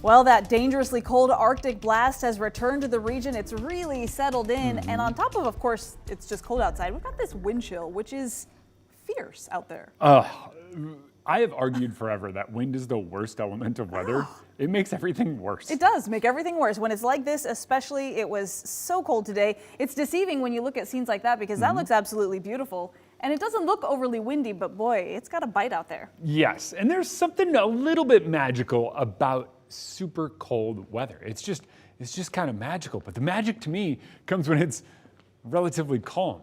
Well, that dangerously cold Arctic blast has returned to the region. It's really settled in. And on top of course, it's just cold outside. We've got this wind chill, which is fierce out there. I have argued forever that wind is the worst element of weather. It makes everything worse. It does make everything worse. When it's like this, especially, it was so cold today. It's deceiving when you look at scenes like that because that looks absolutely beautiful. And it doesn't look overly windy, but boy, it's got a bite out there. Yes, and there's something a little bit magical about super cold weather. It's just kind of magical. But the magic to me comes when it's relatively calm.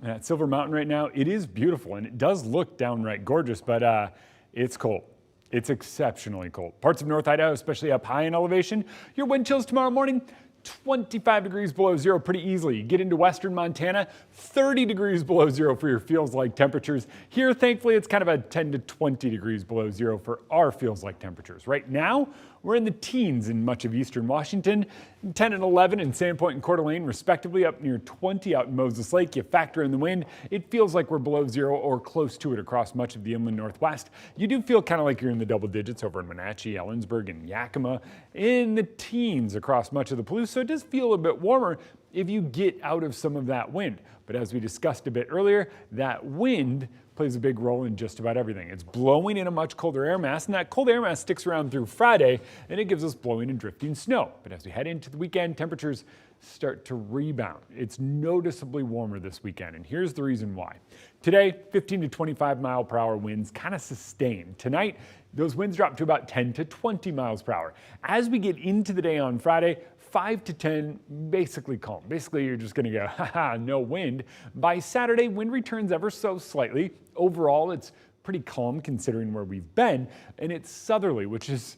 And at Silver Mountain right now, it is beautiful and it does look downright gorgeous, but it's cold. It's exceptionally cold. Parts of North Idaho, especially up high in elevation, your wind chills tomorrow morning, 25 degrees below zero pretty easily. You get into western Montana, 30 degrees below zero for your feels like temperatures. Here, thankfully, it's kind of a 10 to 20 degrees below zero for our feels like temperatures. Right now, we're in the teens in much of eastern Washington, 10 and 11 in Sandpoint and Coeur d'Alene, respectively, up near 20 out in Moses Lake. You factor in the wind, it feels like we're below zero or close to it across much of the inland northwest. You do feel kind of like you're in the double digits over in Wenatchee, Ellensburg, and Yakima, in the teens across much of the Palouse, so it does feel a bit warmer if you get out of some of that wind. But as we discussed a bit earlier, that wind plays a big role in just about everything. It's blowing in a much colder air mass, and that cold air mass sticks around through Friday, and it gives us blowing and drifting snow. But as we head into the weekend, temperatures start to rebound. It's noticeably warmer this weekend, and here's the reason why. Today, 15 to 25 mile per hour winds kind of sustain. Tonight, those winds drop to about 10 to 20 miles per hour. As we get into the day on Friday, 5 to 10, basically calm. Basically, you're just gonna go, haha, no wind. By Saturday, wind returns ever so slightly. Overall, it's pretty calm considering where we've been, and it's southerly, which is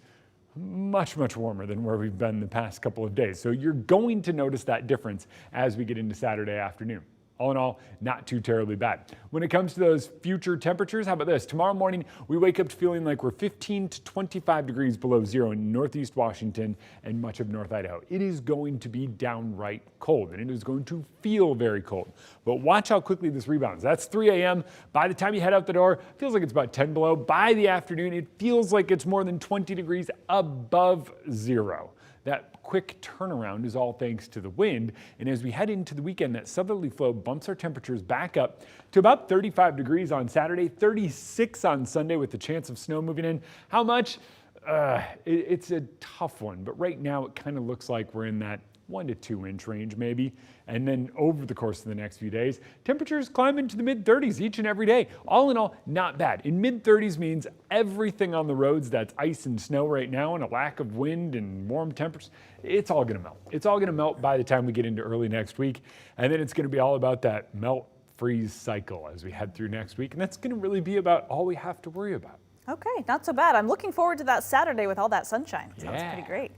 much, much warmer than where we've been the past couple of days. So you're going to notice that difference as we get into Saturday afternoon. All in all, not too terribly bad. When it comes to those future temperatures, how about this? Tomorrow morning, we wake up feeling like we're 15 to 25 degrees below zero in northeast Washington and much of North Idaho. It is going to be downright cold, and it is going to feel very cold. But watch how quickly this rebounds. That's 3 a.m. By the time you head out the door, it feels like it's about 10 below. By the afternoon, it feels like it's more than 20 degrees above zero. That quick turnaround is all thanks to the wind, and as we head into the weekend, that southerly flow bumps our temperatures back up to about 35 degrees on Saturday, 36 on Sunday with the chance of snow moving in. How much? It's a tough one, but right now it kind of looks like we're in that 1 to 2 inch range maybe. And then over the course of the next few days, temperatures climb into the mid 30s each and every day. All in all, not bad. In mid 30s means everything on the roads that's ice and snow right now and a lack of wind and warm temperatures, it's all gonna melt. It's all gonna melt by the time we get into early next week. And then it's gonna be all about that melt freeze cycle as we head through next week. And that's gonna really be about all we have to worry about. Okay, not so bad. I'm looking forward to that Saturday with all that sunshine. Sounds pretty great.